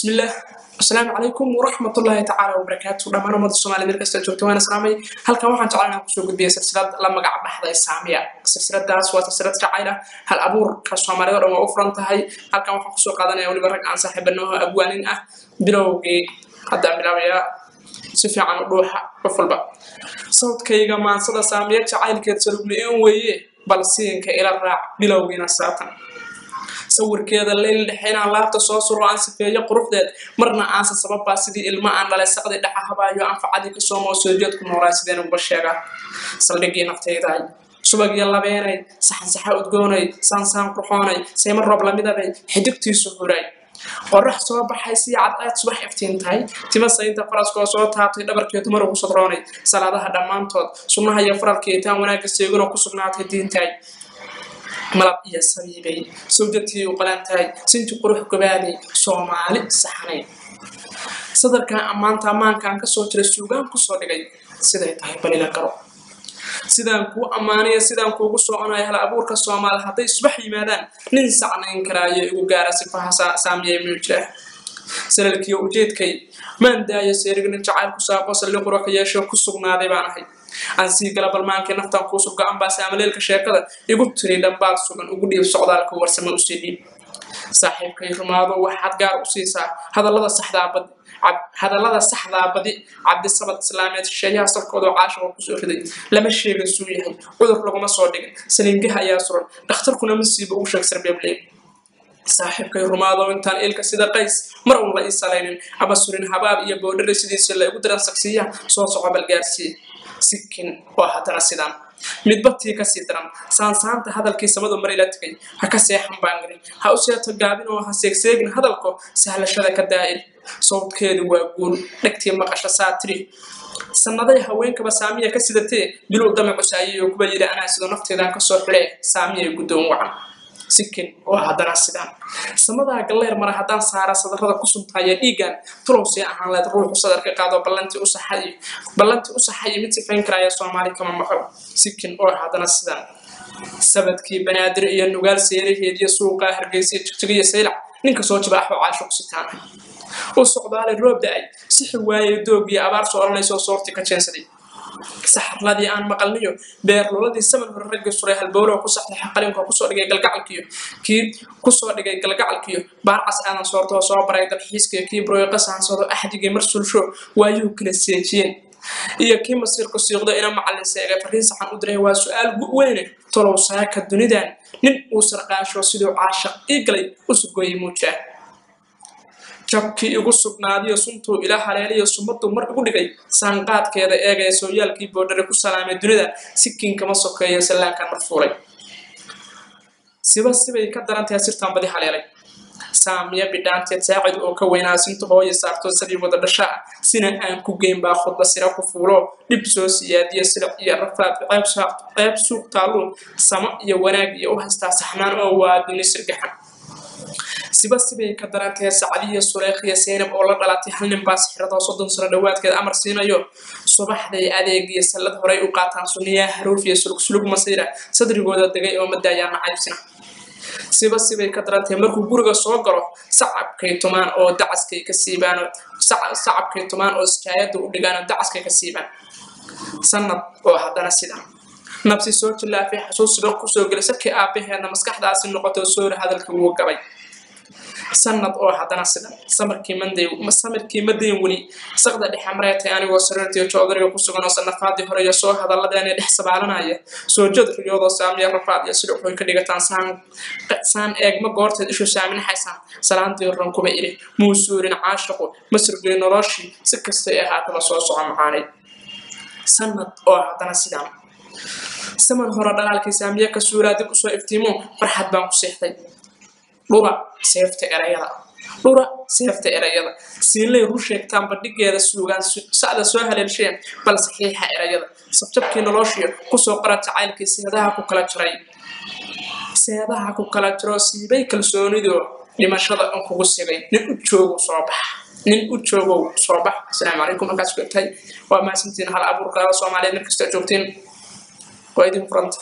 بسم الله. السلام عليكم ورحمة الله تعالى وبركاته. لما أنا مدرس الصومالي مركز تجربة وأنا سلامي هل كان واحد تعالى نقصو قد بيه سلسلة لما قعد بحضة السامية سلسلة داس وسلسلة عائلة هل أبور كالصومالي ورما أفرنت هاي هل كان واحد قصو قادنا يولي برك عن صاحب أنه أبوانين بلوغي قد بلاويا سفي عن الروح وفلبا صوت كيغا مان صدا سامية عائلة كتسلوب لئين ويه بلسين كإلى الراع بلوغينا ساتن صور كذا الليل الحين على لابت صوصر عن سفية قروحدات مرنا عن سبب باسدي الماء عن لا يستقدر دحها بايو عن فعدي كسوم وسجودكم وراسدين وبشيغا صلقي نفتيداي سبق يلا بيني صح ودقوني سان قرحوني سيمر رب لمدبي حدقتي سهوراي qorrax soo baxaysi cad subax iftiintay tima sayinta farasko soo taabtay dhabarkeedu maruu sodroonay salaadaha dhamaantood sunnaha iyo faralkeetan wanaag seeguna ku sugnaatay diintay malab iyo sabiibay sawjadtii u qalantay sinti qurux gabaadi Soomaali saxnay sadarka amaankan ka soo jiray suugaan ku soo dhigay siday tahay balila garo sidaan ku amaanay sidaan kuugu soconay hal abuurka Soomaali haday subax yimaadaan nin sacnayn karaayo ugu gaara sifaha saamiyay muujah salalkii ujeedkay maan daayo seerigna jacayl ku saaqo salli qurux yeesho ku sugnaaday baan ahay aan si kala balmaanka naftan ku soo gacan baas amaleelka sheekada igu tiri dhambaal sugan ugu dhiib socdaalka warsamo u siidii saaxiibkay rumaado waxaad gaar u siisaa hadallada saxda badi cabdi sabad islaameed sheeyaha salkooda caashiga ku soo riday lama sheegin suu yahay cudur laguma soo dhigin saliingaha ayaa suran dhakhtarkuna masiibo u sheeg sarbeebley saaxiibkay rumaado intaan ilka sida qays mar uu la isaleeynin aba surin habaab iyo boodhare sidiisa la ugu daran saksiya soo soco balgaarsi sikin oo hadana sidaan midbati ka sii daran saansaanta hadalkiisa madu mar ila tagay ha ka seexan baangri ha u seeto gaabin oo ha seegseegin hadalko sahlashada ka daa'il sawdkeedu waa guul dhagtii maqasha saatiri sanaday haweenka saamiya ka sidatay bilow damac usaayiyo kuba yiri ana sidoo nafteeda ka soo xulay saamiya gudoon wacan sikin oo hadana sidaan samada galeer mar hadaan saara sadarada ku suntay dhiigan tulowsi ahaan la ruuxu sadarka qaado ballanti u saxay mid sifayn karaya Soomaali kama maqal sikin oo hadana sidaan sabadkii banaadir iyo nugaal seeraheediyo suuqa hargeysa jigjiga saylac ninka soo jibaaxo caasho ku sitaan oo socdaale roob daay si xawaaye doogii abaar soo oranayso soorti ka jeensaday saxarladii aan maqalniyo beer looladii saman hore rag suray halbowlo ku saxday qalinka ku soo dhigay galgacalkiyo baarcas aan soorto soo baray dalxiiska kii brooy qasan soo axdiga marsulsho waayuu kala seejiyeen iyo kii masirku siiqdo ina macallin seegay fariin saxan u diray waa su'aal weyn tolow saaka dunidan nin uu sarqaasho sidoo caashiq iglay u sugooyay muujah jabki ugu sugnaadiyo suntu ila haleeliyo sumadu mar ugu dhigay saanqaadkeeda eegay sooyaalkii boodhare ku salaamay dunida sikin kama sokeeyo salaanka marfuulay sibay ka darantay sirtan badi haleelay saamiya bidaanteed saacid oo ka weynaasinta hooyo saarto sidii wada dhasha sina aan ku geyn baa khudba sira ku fuulo dib soo siyaadiyo sida iyo rafaad qayb suuq taalo sama iyo wanaag iyo u haysta saxnaan oo waa duni sirgaxan sibay ka darantay saacadiyo sureeqiya seenab oo la dhalatay hal nin baas xirado 30 sano dhawaadkeed amar siinayo subaxday adeegiyo salad horay u qaataan sunniya haruuf iyo sulug masayra sadrigooda dagay oo madaayaan caybsina sibay ka darantay markuu guriga soo galo sacabkay tumaan oo dacaskay ka siibaan iskaayada u dhigaan dacaskay ka siibaan sanad oo hadana sida nafsi soo jilaafay xasuus ku soo gelisay ka aabaheena maskaxdaasi noqoto soo hadalka uu gabay sanad oo hadana sida samarkii maday wali saqda dhexamreetay anigoo sarartiyo joodariga ku sugan oo sanafaadii hore iyo soo hadaladeena dhex sabaalanaya soo jadriyoodo saamiya rafaad iyo sidoo kale ka dhigataan saan eegma goorteed ishu saamin xaysan salaantii ran kuba iri muusuurin caashiqo masrigay noloshii si kasta ay ahaataba soo socon macaanay sanad oo hadana sidaan saman hore dhalaalkii saamiya ka suuraadib u soo iftiimo farxad baan ku seexday dhura seefta erayada siinlay ru sheegtaan badhigeeda suugaan saada soo haleelsheen bal saxiixa erayada sabtabkii noloshiyo ku soo qara jacaylkii seedaha ku kala jiro siibay kalsoonido dhimashada aan kugu sigay nin u joogo soo bax assalaamu calaykum markaas ku tahay waa maasantiin hal abuurka Soomaaliyeed markasta joogtiin waa idin furanta